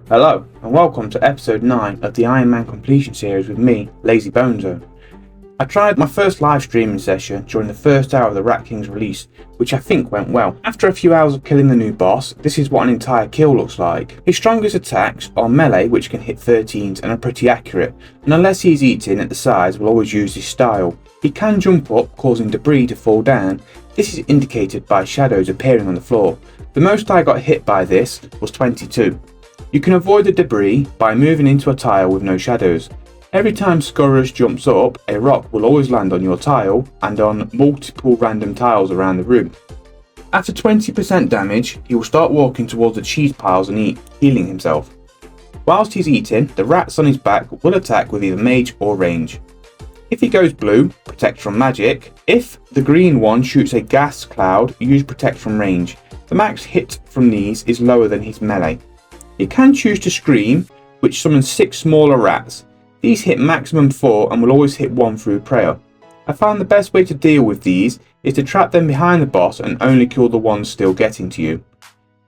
Hello, and welcome to episode 9 of the Ironman completion series with me, LazyBoneZone. I tried my first live streaming session during the first hour of the Rat King's release, which I think went well. After a few hours of killing the new boss, this is what an entire kill looks like. His strongest attacks are melee, which can hit 13s and are pretty accurate, and unless he's eating at the sides will always use his style. He can jump up, causing debris to fall down. This is indicated by shadows appearing on the floor. The most I got hit by this was 22. You can avoid the debris by moving into a tile with no shadows. Every time Scurrius jumps up, a rock will always land on your tile and on multiple random tiles around the room. After 20% damage, he will start walking towards the cheese piles and eat, healing himself. Whilst he's eating, the rats on his back will attack with either mage or range. If he goes blue, protect from magic. If the green one shoots a gas cloud, use protect from range. The max hit from these is lower than his melee. You can choose to scream, which summons 6 smaller rats. These hit maximum 4 and will always hit 1 through prayer. I found the best way to deal with these is to trap them behind the boss and only kill the ones still getting to you.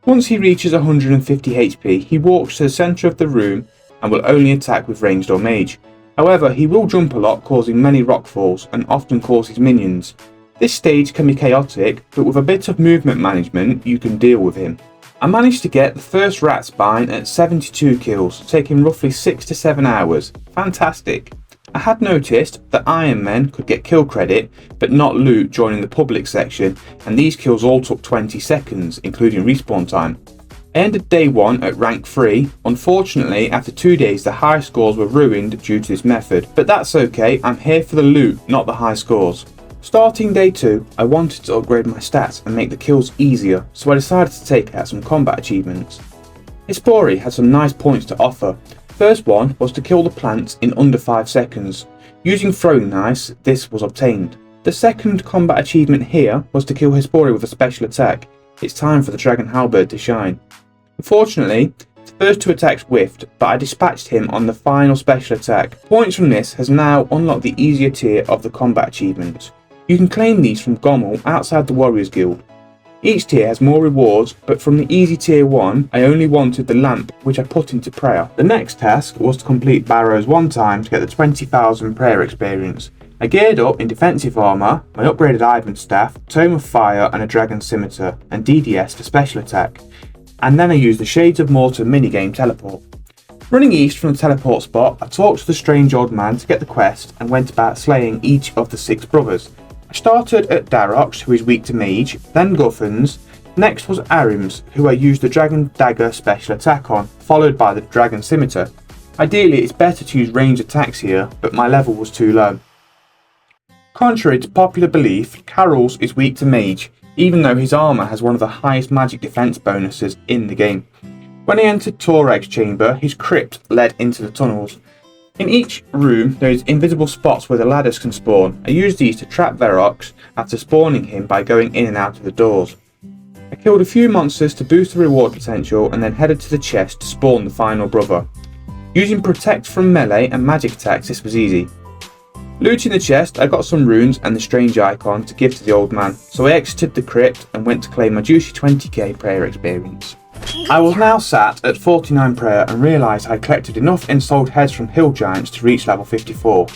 Once he reaches 150 HP, he walks to the centre of the room and will only attack with ranged or mage. However, he will jump a lot, causing many rock falls and often causes minions. This stage can be chaotic, but with a bit of movement management you can deal with him. I managed to get the first rat spine at 72 kills, taking roughly 6 to 7 hours. Fantastic! I had noticed that ironmen could get kill credit, but not loot during the public section, and these kills all took 20 seconds, including respawn time. I ended day 1 at rank 3. Unfortunately, after 2 days the high scores were ruined due to this method, but that's okay, I'm here for the loot, not the high scores. Starting day 2, I wanted to upgrade my stats and make the kills easier, so I decided to take out some combat achievements. Hispori had some nice points to offer. First one was to kill the plants in under 5 seconds. Using throwing knives, this was obtained. The second combat achievement here was to kill Hispori with a special attack. It's time for the Dragon Halberd to shine. Unfortunately, the first 2 attacks whiffed, but I dispatched him on the final special attack. Points from this has now unlocked the easier tier of the combat achievements. You can claim these from Gommel outside the Warriors Guild. Each tier has more rewards, but from the easy tier 1, I only wanted the lamp, which I put into prayer. The next task was to complete Barrows 1 time to get the 20,000 prayer experience. I geared up in defensive armour, my upgraded Ivan staff, Tome of Fire and a Dragon Scimitar, and DDS for special attack. And then I used the Shades of Mortar minigame teleport. Running east from the teleport spot, I talked to the strange old man to get the quest and went about slaying each of the 6 brothers. I started at Darox, who is weak to mage, then Guffins, next was Arims, who I used the Dragon Dagger special attack on, followed by the Dragon Scimitar. Ideally it's better to use ranged attacks here, but my level was too low. Contrary to popular belief, Carols is weak to mage, even though his armour has one of the highest magic defense bonuses in the game. When he entered Toreg's chamber, his crypt led into the tunnels. In each room there is invisible spots where the ladders can spawn. I used these to trap Verox after spawning him by going in and out of the doors. I killed a few monsters to boost the reward potential and then headed to the chest to spawn the final brother. Using protect from melee and magic attacks, this was easy. Looting the chest, I got some runes and the strange icon to give to the old man, so I exited the crypt and went to claim my juicy 20k prayer experience. I was now sat at 49 prayer and realised I had collected enough ensouled heads from hill giants to reach level 54.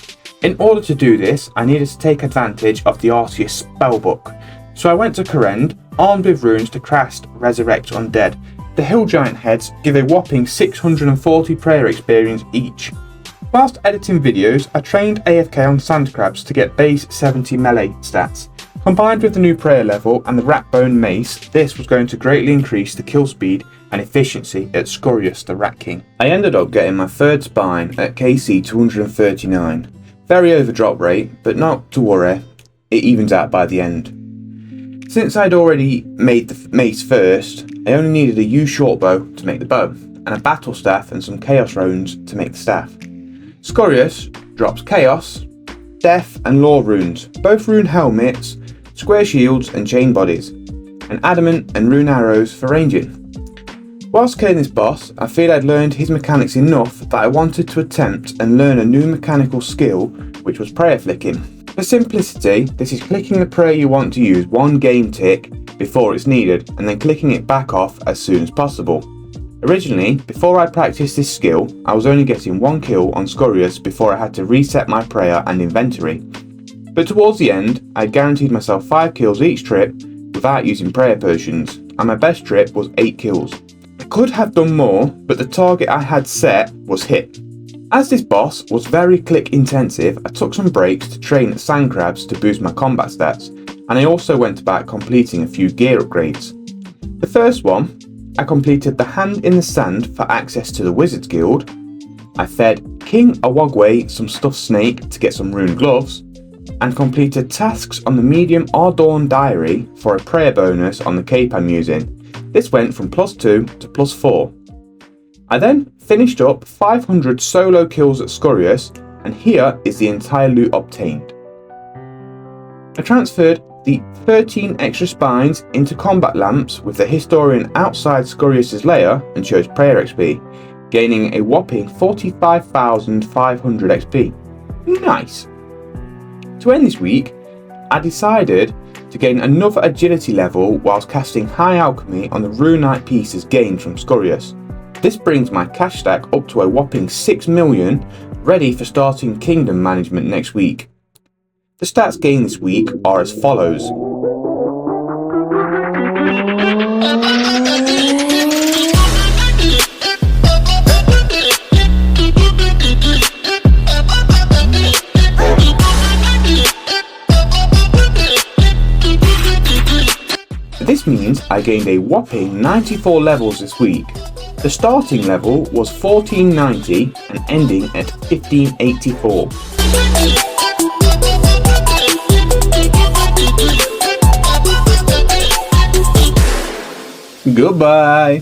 In order to do this, I needed to take advantage of the Arceus spellbook, so I went to Korend, armed with runes to cast Resurrect Undead. The hill giant heads give a whopping 640 prayer experience each. Whilst editing videos, I trained AFK on sand crabs to get base 70 melee stats. Combined with the new prayer level and the rat bone mace, this was going to greatly increase the kill speed and efficiency at Scurrius the Rat King. I ended up getting my 3rd spine at KC 239. Very over drop rate, but not to worry, it evens out by the end. Since I'd already made the mace first, I only needed a U shortbow to make the bow, and a battle staff and some chaos runes to make the staff. Scurrius drops chaos, death and lore runes, both rune helmets, square shields and chain bodies, and adamant and rune arrows for ranging. Whilst killing this boss, I feel I'd learned his mechanics enough that I wanted to attempt and learn a new mechanical skill, which was prayer flicking. For simplicity, this is clicking the prayer you want to use 1 game tick before it's needed, and then clicking it back off as soon as possible. Originally, before I practiced this skill, I was only getting 1 kill on Scurrius before I had to reset my prayer and inventory. But towards the end, I guaranteed myself 5 kills each trip without using prayer potions, and my best trip was 8 kills. I could have done more, but the target I had set was hit. As this boss was very click intensive, I took some breaks to train at sand crabs to boost my combat stats, and I also went about completing a few gear upgrades. The first one, I completed the Hand in the Sand for access to the Wizards Guild. I fed King Awogwe some stuffed snake to get some rune gloves, and completed tasks on the medium Ardorn Diary for a prayer bonus on the cape I'm using. This went from +2 to +4. I then finished up 500 solo kills at Scurrius, and here is the entire loot obtained. I transferred the 13 extra spines into combat lamps with the Historian outside Scurrius' lair and chose prayer XP, gaining a whopping 45,500 XP. Nice! To end this week, I decided to gain another agility level whilst casting high alchemy on the runite pieces gained from Scurrius. This brings my cash stack up to a whopping 6 million, ready for starting kingdom management next week. The stats gained this week are as follows. This means I gained a whopping 94 levels this week. The starting level was 1490 and ending at 1584. Goodbye.